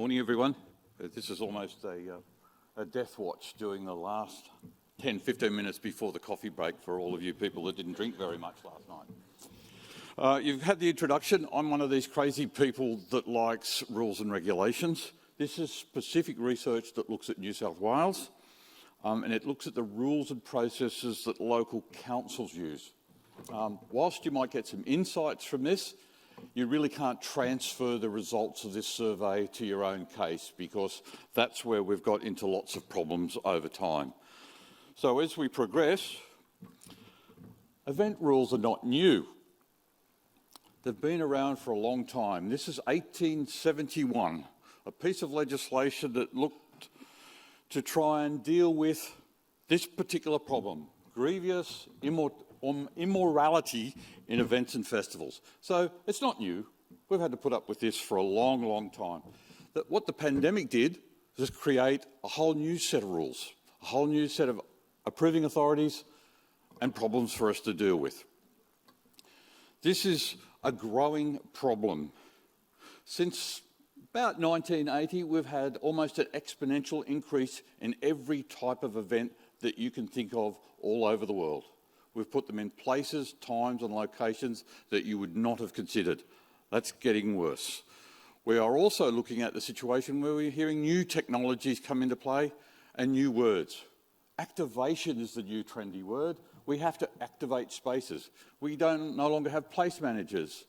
Morning, everyone. This is almost a death watch during the last 10, 15 minutes before the coffee break for all of you people that didn't drink very much last night. You've had the introduction. I'm one of these crazy people that likes rules and regulations. This is specific research that looks at New South Wales, and it looks at the rules and processes that local councils use. Whilst you might get some insights from this, you really can't transfer the results of this survey to your own case, because that's where we've got into lots of problems over time. So as we progress, event rules are not new. They've been around for a long time. This is 1871, a piece of legislation that looked to try and deal with this particular problem, grievous immorality in events and festivals. So it's not new. We've had to put up with this for a long, long time. What the pandemic did was create a whole new set of rules, a whole new set of approving authorities and problems for us to deal with. This is a growing problem. Since about 1980, we've had almost an exponential increase in every type of event that you can think of all over the world. We've put them in places, times and locations that you would not have considered. That's getting worse. We are also looking at the situation where we're hearing new technologies come into play and new words. Activation is the new trendy word. We have to activate spaces. We no longer have place managers.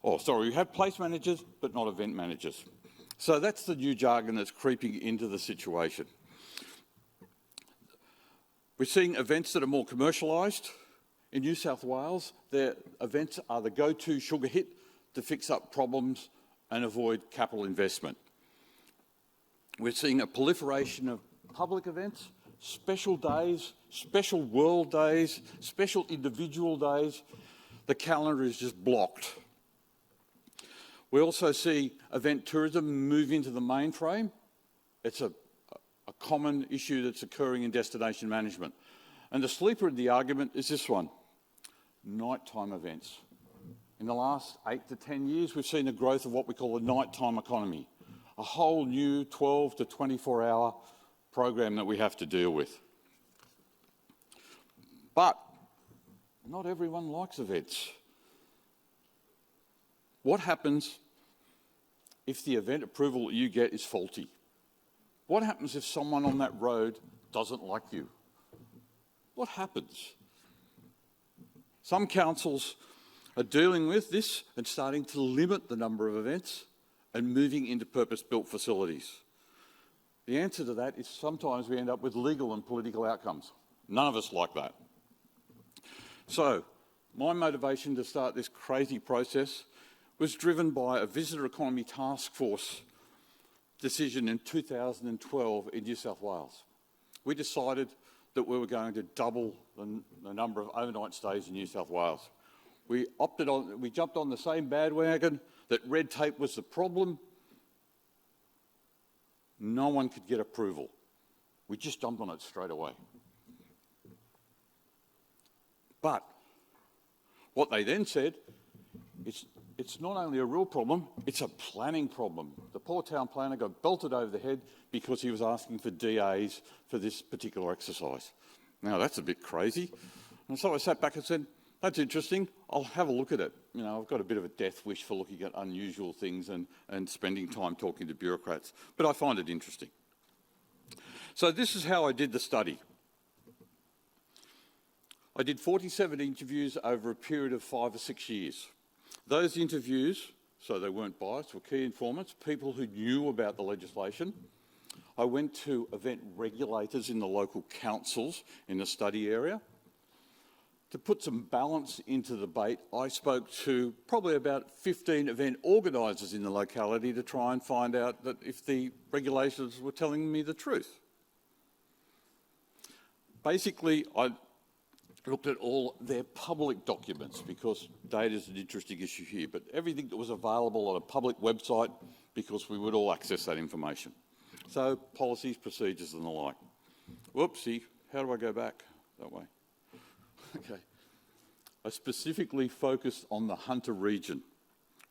We have place managers, but not event managers. So that's the new jargon that's creeping into the situation. We're seeing events that are more commercialised. In New South Wales, their events are the go-to sugar hit to fix up problems and avoid capital investment. We're seeing a proliferation of public events, special days, special world days, special individual days. The calendar is just blocked. We also see event tourism move into the mainframe. It's a common issue that's occurring in destination management. And the sleeper of the argument is this one, nighttime events. In the last 8 to 10 years, we've seen the growth of what we call the nighttime economy, a whole new 12 to 24-hour program that we have to deal with. But not everyone likes events. What happens if the event approval you get is faulty? What happens if someone on that road doesn't like you? What happens? Some councils are dealing with this and starting to limit the number of events and moving into purpose-built facilities. The answer to that is sometimes we end up with legal and political outcomes. None of us like that. So, my motivation to start this crazy process was driven by a visitor economy task force decision in 2012 in New South Wales. We decided that we were going to double the number of overnight stays in New South Wales. We jumped on the same bandwagon that red tape was the problem. No one could get approval. We just jumped on it straight away. But what they then said, it's not only a real problem, it's a planning problem. The poor town planner got belted over the head because he was asking for DAs for this particular exercise. Now, that's a bit crazy. And so I sat back and said, that's interesting, I'll have a look at it. You know, I've got a bit of a death wish for looking at unusual things and spending time talking to bureaucrats, but I find it interesting. So this is how I did the study. I did 47 interviews over a period of 5 or 6 years. Those interviews, so they weren't biased, were key informants, people who knew about the legislation. I went to event regulators in the local councils in the study area. To put some balance into the debate, I spoke to probably about 15 event organisers in the locality to try and find out that if the regulations were telling me the truth. Basically, I looked at all their public documents because data is an interesting issue here, but everything that was available on a public website because we would all access that information. So policies, procedures and the like. Whoopsie, how do I go back that way? Okay. I specifically focused on the Hunter region,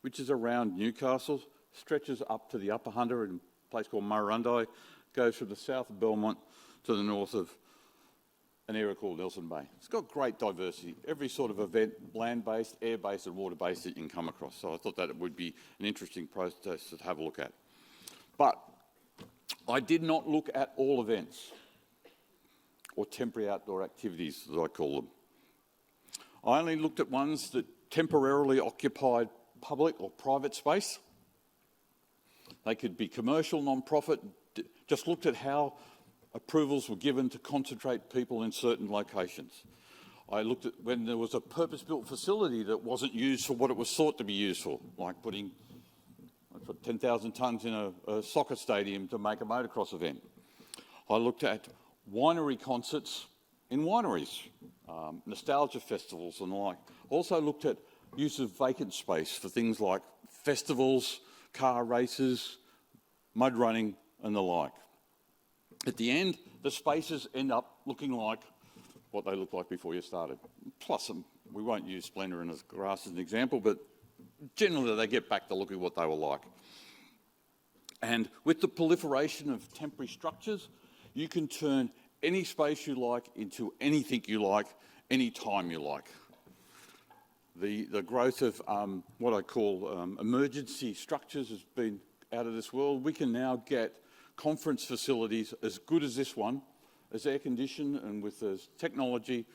which is around Newcastle, stretches up to the Upper Hunter in a place called Murrurundi, goes from the south of Belmont to the north of an area called Nelson Bay. It's got great diversity, every sort of event, land-based, air-based and water-based that you can come across. So I thought that it would be an interesting process to have a look at. But I did not look at all events, or temporary outdoor activities, as I call them. I only looked at ones that temporarily occupied public or private space. They could be commercial, non-profit, just looked at how approvals were given to concentrate people in certain locations. I looked at when there was a purpose-built facility that wasn't used for what it was thought to be used for, like putting 10,000 tonnes in a soccer stadium to make a motocross event. I looked at winery concerts in wineries, nostalgia festivals and the like. Also looked at use of vacant space for things like festivals, car races, mud running and the like. At the end, the spaces end up looking like what they looked like before you started. Plus, we won't use Splendour and Grass as an example, but generally they get back to looking what they were like. And with the proliferation of temporary structures, you can turn any space you like into anything you like, any time you like. The growth of what I call emergency structures has been out of this world. We can now get conference facilities as good as this one, as air-conditioned and with the technology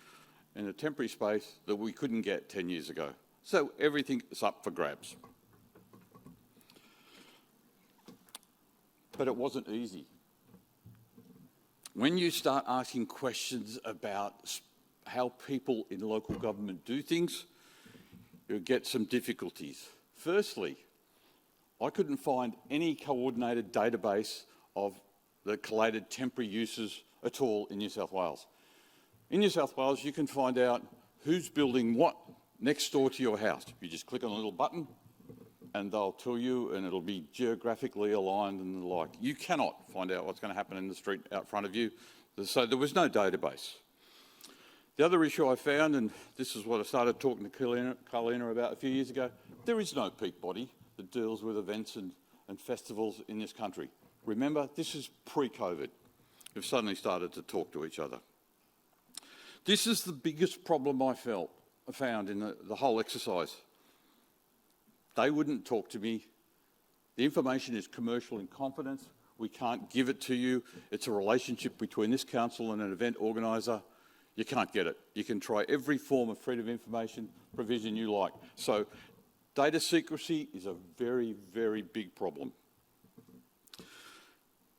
in a temporary space that we couldn't get 10 years ago. So everything is up for grabs. But it wasn't easy. When you start asking questions about how people in local government do things, you'll get some difficulties. Firstly, I couldn't find any coordinated database of the collated temporary uses at all in New South Wales. In New South Wales, you can find out who's building what next door to your house. You just click on a little button and they'll tell you, and it'll be geographically aligned and the like. You cannot find out what's going to happen in the street out front of you. So there was no database. The other issue I found, and this is what I started talking to Carlina about a few years ago, there is no peak body that deals with events and festivals in this country. Remember, this is pre-COVID. We've suddenly started to talk to each other. This is the biggest problem I found in the whole exercise. They wouldn't talk to me. The information is commercial in confidence. We can't give it to you. It's a relationship between this council and an event organiser. You can't get it. You can try every form of freedom of information provision you like. So data secrecy is a very, very big problem.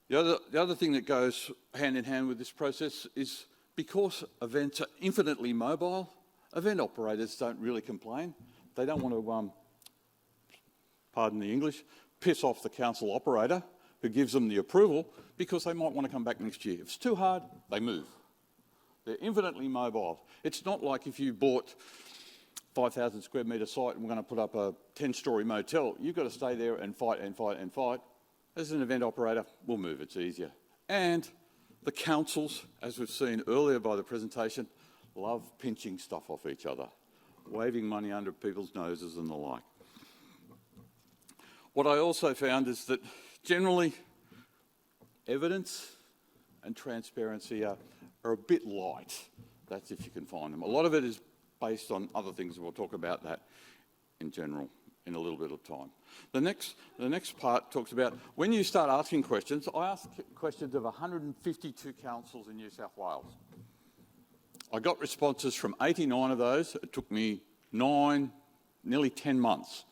The other thing that goes hand in hand with this process is because events are infinitely mobile, event operators don't really complain. They don't want to, pardon the English, piss off the council operator who gives them the approval because they might want to come back next year. If it's too hard, they move. They're infinitely mobile. It's not like if you bought 5,000 square metre site and we're going to put up a 10-storey motel. You've got to stay there and fight and fight and fight. As an event operator, we'll move, it's easier. And the councils, as we've seen earlier by the presentation, love pinching stuff off each other, waving money under people's noses and the like. What I also found is that generally evidence and transparency are a bit light. That's if you can find them. A lot of it is based on other things, and we'll talk about that in general in a little bit of time. The next part talks about when you start asking questions. I asked questions of 152 councils in New South Wales. I got responses from 89 of those. It took me nearly 10 months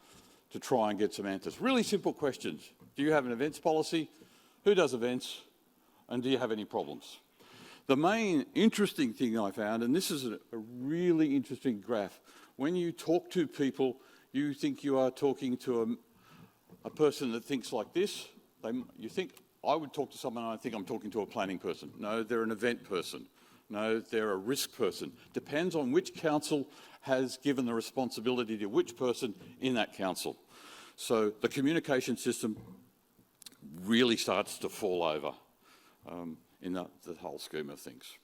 to try and get some answers. Really simple questions. Do you have an events policy? Who does events? And do you have any problems? The main interesting thing I found, and this is a really interesting graph, when you talk to people, you think you are talking to a person that thinks like this. You think, I would talk to someone and I think I'm talking to a planning person. No, they're an event person. No, they're a risk person. Depends on which council has given the responsibility to which person in that council. So the communication system really starts to fall over in the whole scheme of things.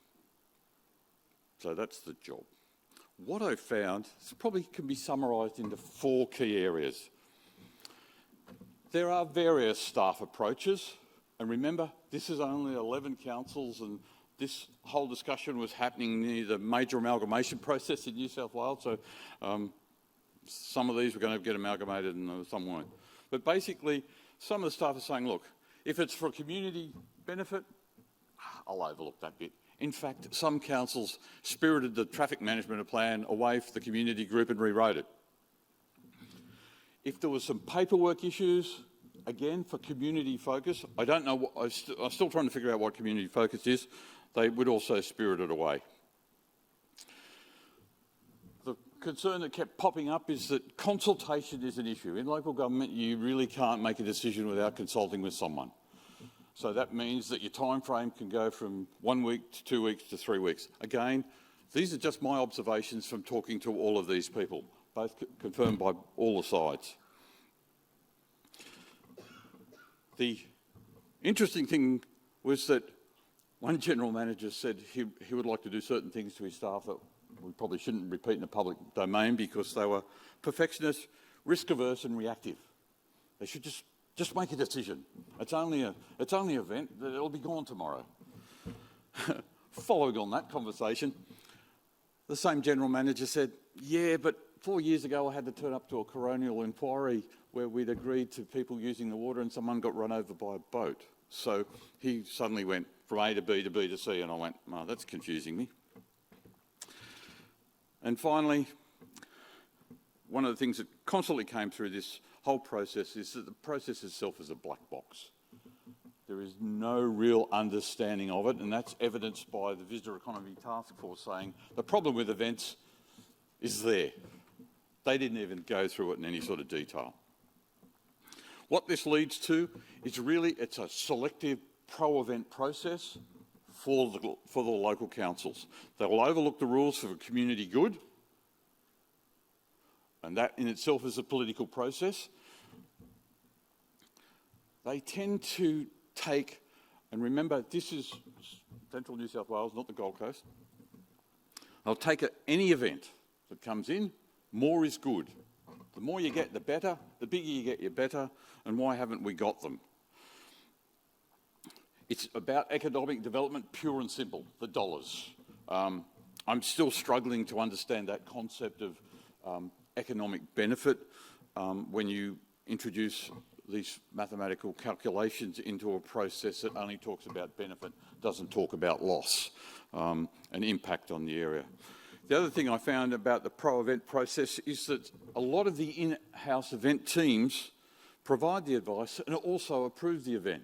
So that's the job. What I found, this probably can be summarised into 4 key areas. There are various staff approaches, and remember, this is only 11 councils, and this whole discussion was happening near the major amalgamation process in New South Wales, so some of these were going to get amalgamated and some weren't. But basically, some of the staff are saying, look, if it's for community benefit, I'll overlook that bit. In fact, some councils spirited the traffic management plan away from the community group and rewrote it. If there was some paperwork issues, again, for community focus, I don't know, I'm still trying to figure out what community focus is, they would also spirit it away. The concern that kept popping up is that consultation is an issue. In local government, you really can't make a decision without consulting with someone. So that means that your time frame can go from 1 week to 2 weeks to 3 weeks. Again, these are just my observations from talking to all of these people, both confirmed by all the sides. The interesting thing was that one general manager said he would like to do certain things to his staff that we probably shouldn't repeat in the public domain because they were perfectionist, risk-averse and reactive. They should just make a decision. It's only an event, it'll be gone tomorrow. Following on that conversation, the same general manager said, yeah, but 4 years ago I had to turn up to a coronial inquiry where we'd agreed to people using the water and someone got run over by a boat. So he suddenly went from A to B to B to C, and I went, oh, that's confusing me. And finally, one of the things that constantly came through this whole process is that the process itself is a black box. There is no real understanding of it, and that's evidenced by the Visitor Economy Task Force saying the problem with events is there. They didn't even go through it in any sort of detail. What this leads to is really, it's a selective pro-event process for the local councils. They will overlook the rules for the community good, and that in itself is a political process. They tend to take, and remember, this is central New South Wales, not the Gold Coast. They'll take any event that comes in, more is good. The more you get, the better. The bigger you get, the better. And why haven't we got them? It's about economic development, pure and simple, the dollars. I'm still struggling to understand that concept of economic benefit when you introduce these mathematical calculations into a process that only talks about benefit, doesn't talk about loss and impact on the area. The other thing I found about the pro-event process is that a lot of the in-house event teams provide the advice and also approve the event.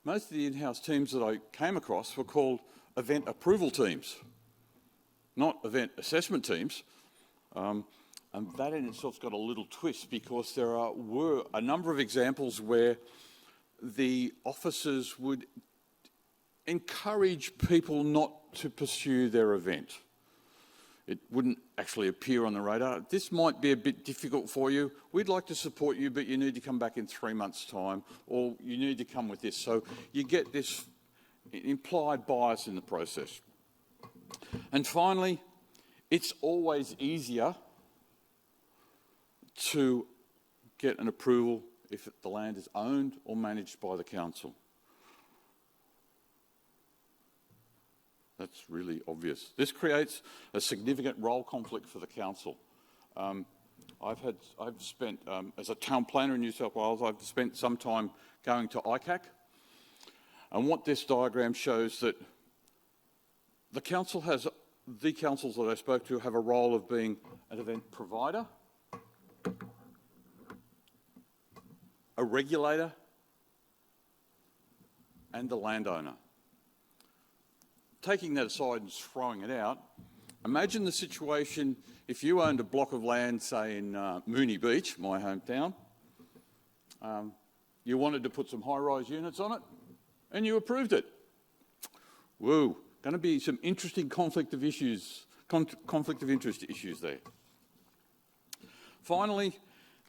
Most of the in-house teams that I came across were called event approval teams, not event assessment teams. And that in itself's got a little twist because there were a number of examples where the officers would encourage people not to pursue their event. It wouldn't actually appear on the radar. This might be a bit difficult for you. We'd like to support you, but you need to come back in 3 months' time, or you need to come with this. So you get this implied bias in the process. And finally, it's always easier to get an approval if the land is owned or managed by the council. That's really obvious. This creates a significant role conflict for the council. I've spent, as a town planner in New South Wales, I've spent some time going to AFIC. And what this diagram shows that the councils that I spoke to have a role of being an event provider, a regulator, and the landowner. Taking that aside and throwing it out, imagine the situation if you owned a block of land, say in Moonee Beach, my hometown, you wanted to put some high-rise units on it, and you approved it. Whoa, going to be some interesting conflict of interest issues there. Finally,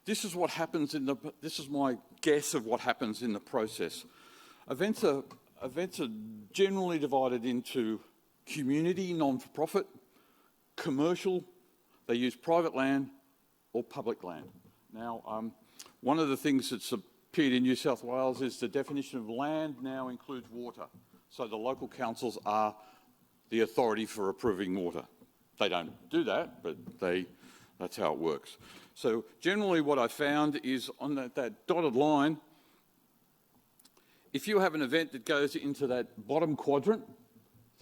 this is what happens this is my guess of what happens in the process. Events are generally divided into community, non-for-profit, commercial, they use private land or public land. Now, one of the things that's appeared in New South Wales is the definition of land now includes water. So the local councils are the authority for approving water. They don't do that, but that's how it works. So generally what I found is on that dotted line, if you have an event that goes into that bottom quadrant,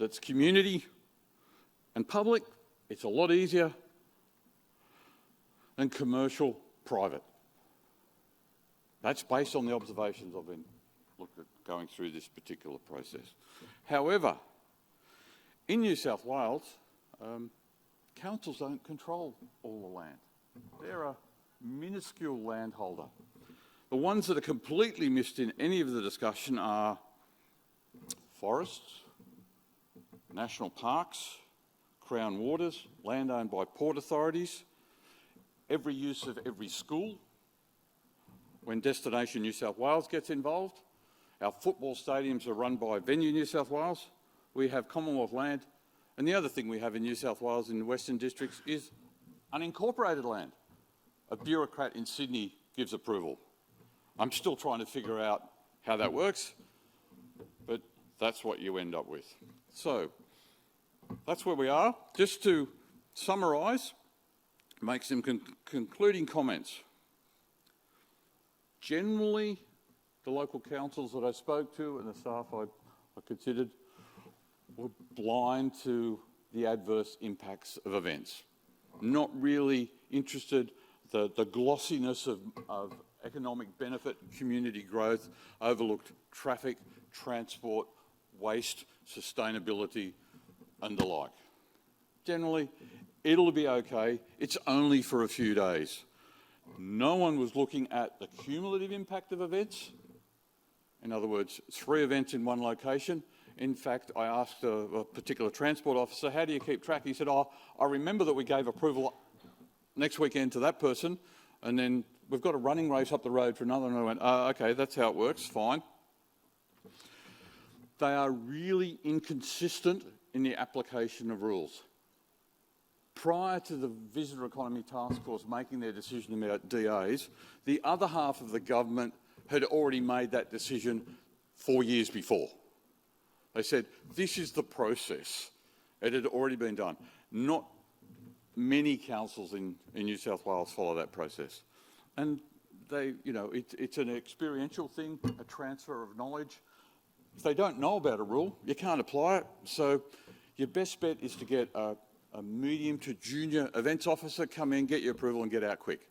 that's community and public, it's a lot easier than commercial private. That's based on the observations I've been looked at going through this particular process. However, in New South Wales, councils don't control all the land. They're a minuscule landholder. The ones that are completely missed in any of the discussion are forests, national parks, Crown waters, land owned by port authorities, every use of every school. When Destination New South Wales gets involved, our football stadiums are run by Venue New South Wales. We have Commonwealth land. And the other thing we have in New South Wales in the Western Districts is unincorporated land. A bureaucrat in Sydney gives approval. I'm still trying to figure out how that works, but that's what you end up with. So that's where we are. Just to summarise, make some concluding comments. Generally, the local councils that I spoke to and the staff I considered were blind to the adverse impacts of events. Not really interested, the glossiness of economic benefit, community growth, overlooked traffic, transport, waste, sustainability and the like. Generally, it'll be okay. It's only for a few days. No one was looking at the cumulative impact of events. In other words, 3 events in one location. In fact, I asked a particular transport officer, how do you keep track? He said, oh, I remember that we gave approval next weekend to that person, and then we've got a running race up the road for another. And I went, oh, okay, that's how it works, fine. They are really inconsistent in the application of rules. Prior to the Visitor Economy Task Force making their decision about DAs, the other half of the government had already made that decision 4 years before. They said, this is the process. It had already been done. Not many councils in New South Wales follow that process. And it's an experiential thing, a transfer of knowledge. If they don't know about a rule, you can't apply it. So your best bet is to get a medium to junior events officer, come in, get your approval and get out quick.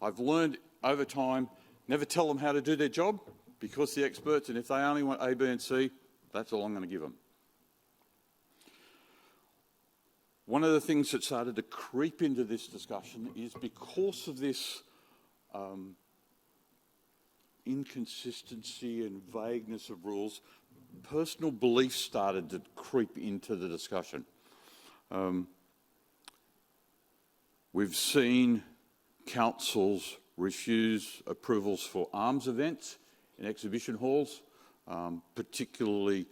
I've learned over time, never tell them how to do their job because the experts, and if they only want A, B and C, that's all I'm going to give them. One of the things that started to creep into this discussion is because of this inconsistency and vagueness of rules, personal beliefs started to creep into the discussion. We've seen councils refuse approvals for arms events in exhibition halls, particularly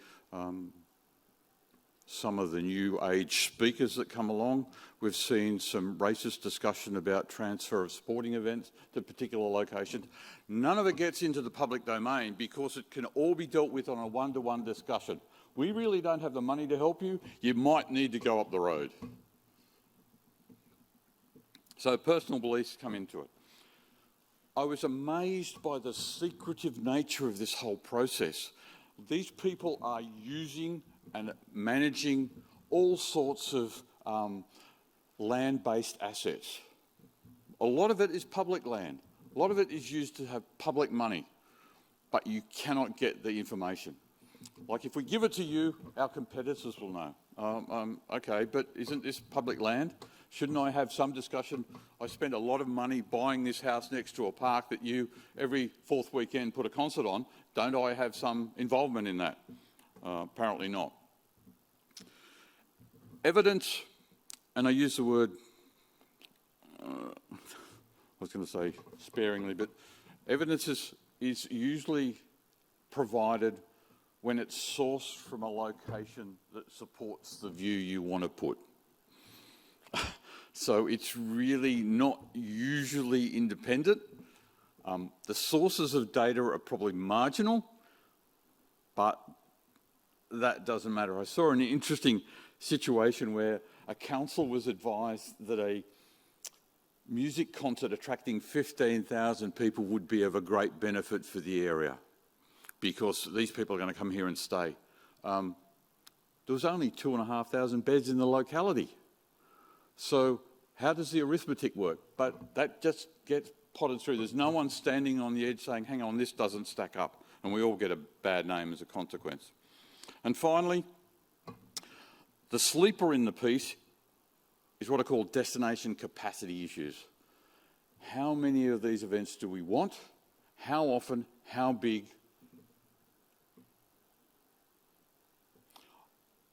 some of the new age speakers that come along. We've seen some racist discussion about transfer of sporting events to particular locations. None of it gets into the public domain because it can all be dealt with on a one-to-one discussion. We really don't have the money to help you. You might need to go up the road. So personal beliefs come into it. I was amazed by the secretive nature of this whole process. These people are using and managing all sorts of land-based assets. A lot of it is public land. A lot of it is used to have public money, but you cannot get the information. Like if we give it to you, our competitors will know. Okay, but isn't this public land? Shouldn't I have some discussion? I spend a lot of money buying this house next to a park that you, every 4th weekend, put a concert on. Don't I have some involvement in that? Apparently not. Evidence, and I use the word, I was going to say sparingly, but evidence is usually provided when it's sourced from a location that supports the view you want to put. So it's really not usually independent. The sources of data are probably marginal, but that doesn't matter. I saw an interesting situation where a council was advised that a music concert attracting 15,000 people would be of a great benefit for the area because these people are going to come here and stay. There was only 2,500 beds in the locality. So how does the arithmetic work? But that just gets potted through. There's no one standing on the edge saying, hang on, this doesn't stack up. And we all get a bad name as a consequence. And finally, the sleeper in the piece is what I call destination capacity issues. How many of these events do we want? How often? How big?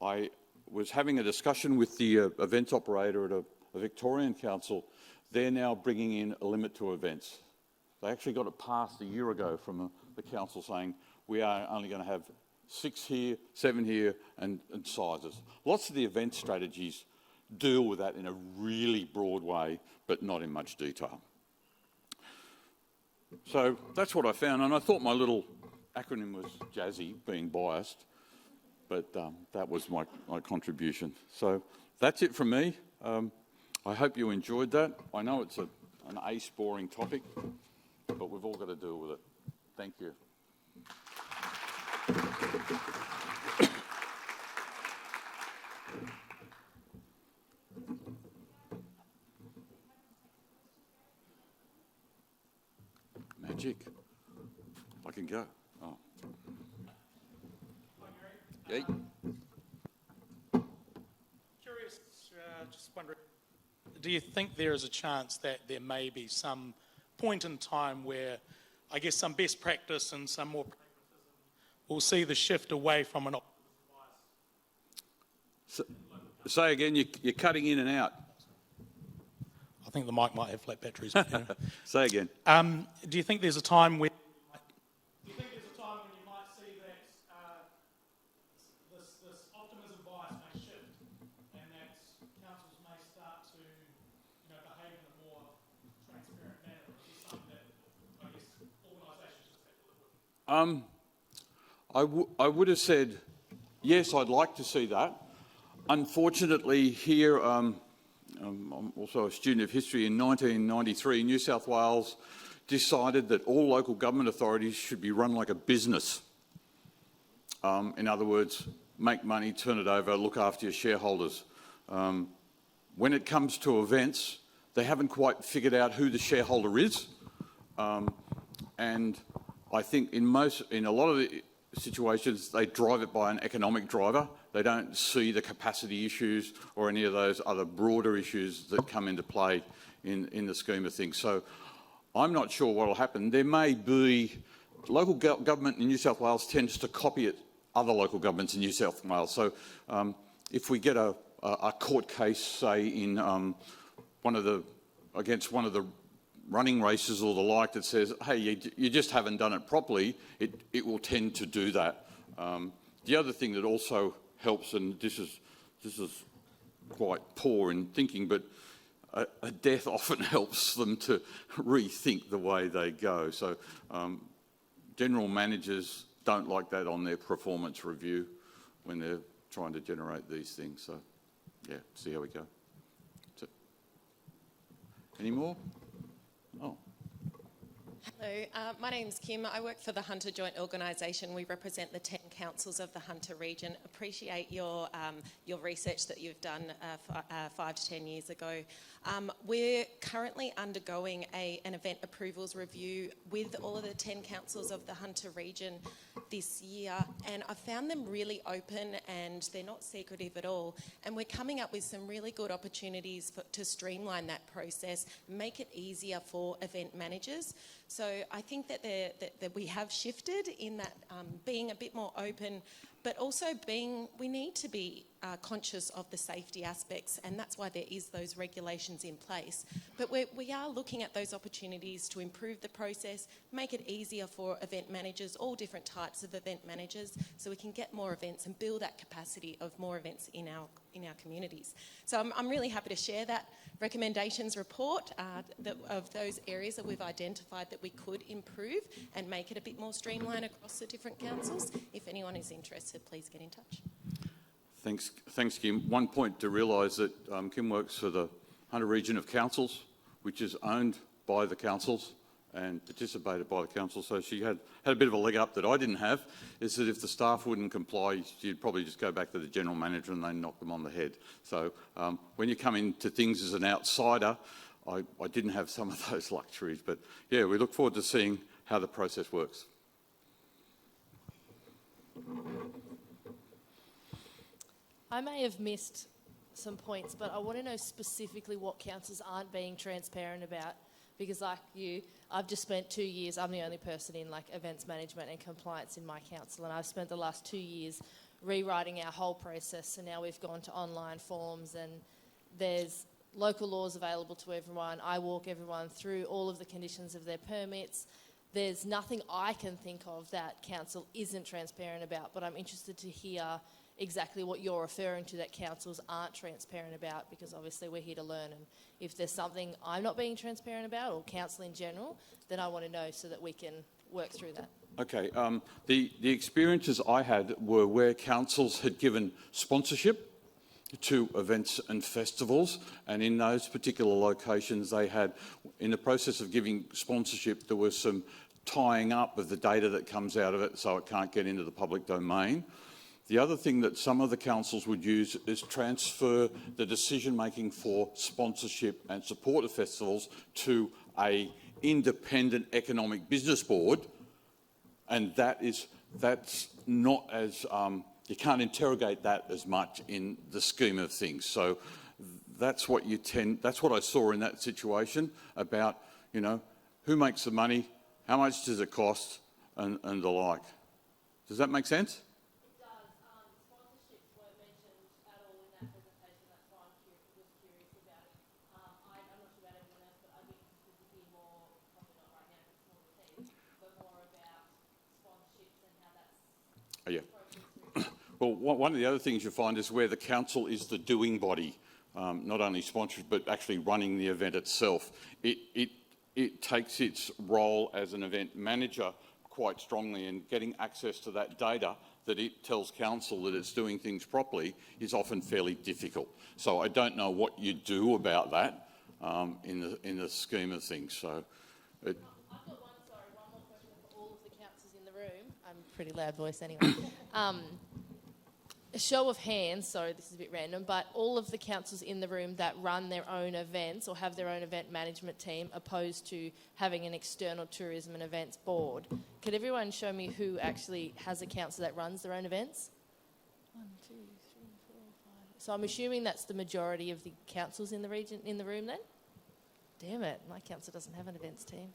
I was having a discussion with the events operator at a Victorian council. They're now bringing in a limit to events. They actually got it passed a year ago from the council saying we are only going to have 6 here, 7 here, and sizes. Lots of the event strategies deal with that in a really broad way, but not in much detail. So that's what I found, and I thought my little acronym was jazzy, being biased, but that was my contribution. So that's it from me. I hope you enjoyed that. I know it's an ace-boring topic, but we've all got to deal with it. Thank you. Magic. I can go. Oh. Hey. Curious, just wondering, do you think there is a chance that there may be some point in time where, I guess, some best practice and some more pragmatism will see the shift away from an optical device? Say again, you're cutting in and out. I think the mic might have flat batteries. Say again. Do you think there's a time when you might see that this optimism bias may shift, and that councils may start to, behave in a more transparent manner? Is this something that, I guess, organisations just have to live with? I would have said yes. I'd like to see that. Unfortunately, here. I'm also a student of history. In 1993, New South Wales decided that all local government authorities should be run like a business. In other words, make money, turn it over, look after your shareholders. When it comes to events, they haven't quite figured out who the shareholder is. And I think in a lot of the situations, they drive it by an economic driver. They don't see the capacity issues or any of those other broader issues that come into play in the scheme of things. So I'm not sure what will happen. There may be, local government in New South Wales tends to copy other local governments in New South Wales. So if we get a court case, say, in against one of the running races or the like that says, hey, you just haven't done it properly, it will tend to do that. The other thing that also helps, and this is quite poor in thinking, but a death often helps them to rethink the way they go. So general managers don't like that on their performance review when they're trying to generate these things. So yeah, see how we go. So, any more? Oh. Hello, my name's Kim. I work for the Hunter Joint Organisation. We represent the 10 councils of the Hunter region. Appreciate your research that you've done 5 to 10 years ago. We're currently undergoing an event approvals review with all of the 10 councils of the Hunter region this year, and I found them really open and they're not secretive at all. And we're coming up with some really good opportunities to streamline that process, make it easier for event managers. So I think that we have shifted in that being a bit more open, but also we need to be conscious of the safety aspects, and that's why there is those regulations in place. But we are looking at those opportunities to improve the process, make it easier for event managers, all different types of event managers, so we can get more events and build that capacity of more events in our communities. So I'm really happy to share that recommendations report of those areas that we've identified that we could improve and make it a bit more streamlined across the different councils. If anyone is interested, please get in touch. Thanks, Kim. One point to realise that Kim works for the Hunter Region of Councils, which is owned by the councils and participated by the council. So she had a bit of a leg up that I didn't have, is that if the staff wouldn't comply, you'd probably just go back to the general manager and they knock them on the head. So when you come into things as an outsider, I didn't have some of those luxuries. But yeah, we look forward to seeing how the process works. I may have missed some points, but I want to know specifically what councils aren't being transparent about, because like you, I've just spent 2 years, I'm the only person in like events management and compliance in my council, and I've spent the last 2 years rewriting our whole process. So now we've gone to online forms and there's local laws available to everyone. I walk everyone through all of the conditions of their permits. There's nothing I can think of that council isn't transparent about, but I'm interested to hear exactly what you're referring to that councils aren't transparent about, because obviously we're here to learn, and if there's something I'm not being transparent about, or council in general, then I want to know so that we can work through that. Okay, the experiences I had were where councils had given sponsorship to events and festivals, and in those particular locations they had, in the process of giving sponsorship, there was some tying up of the data that comes out of it so it can't get into the public domain. The other thing that some of the councils would use is transfer the decision-making for sponsorship and support of festivals to an independent economic business board, and that's not as you can't interrogate that as much in the scheme of things. So that's what I saw in that situation about, you know, who makes the money, how much does it cost, and the like. Does that make sense? Yeah. Well, one of the other things you find is where the council is the doing body, not only sponsored but actually running the event itself. It takes its role as an event manager quite strongly, and getting access to that data that it tells council that it's doing things properly is often fairly difficult. So I don't know what you do about that in the scheme of things. So. I've got one more question for all of the councillors in the room. I'm a pretty loud voice anyway. A show of hands, sorry, this is a bit random, but all of the councils in the room that run their own events or have their own event management team, opposed to having an external tourism and events board. Could everyone show me who actually has a council that runs their own events? 1, 2, 3, 4, 5. So I'm assuming that's the majority of the councils in the region, in the room then? Damn it, my council doesn't have an events team.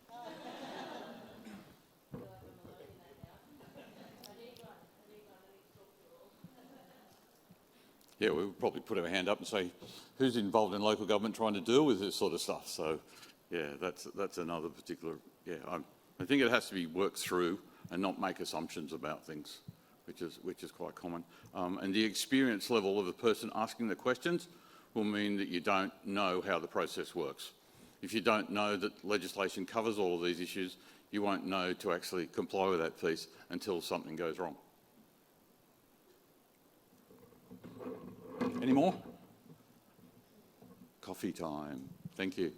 Yeah, we would probably put our hand up and say, who's involved in local government trying to deal with this sort of stuff? So, yeah, that's another particular. Yeah, I think it has to be worked through and not make assumptions about things, which is quite common. And the experience level of the person asking the questions will mean that you don't know how the process works. If you don't know that legislation covers all of these issues, you won't know to actually comply with that piece until something goes wrong. Any more? Coffee time. Thank you.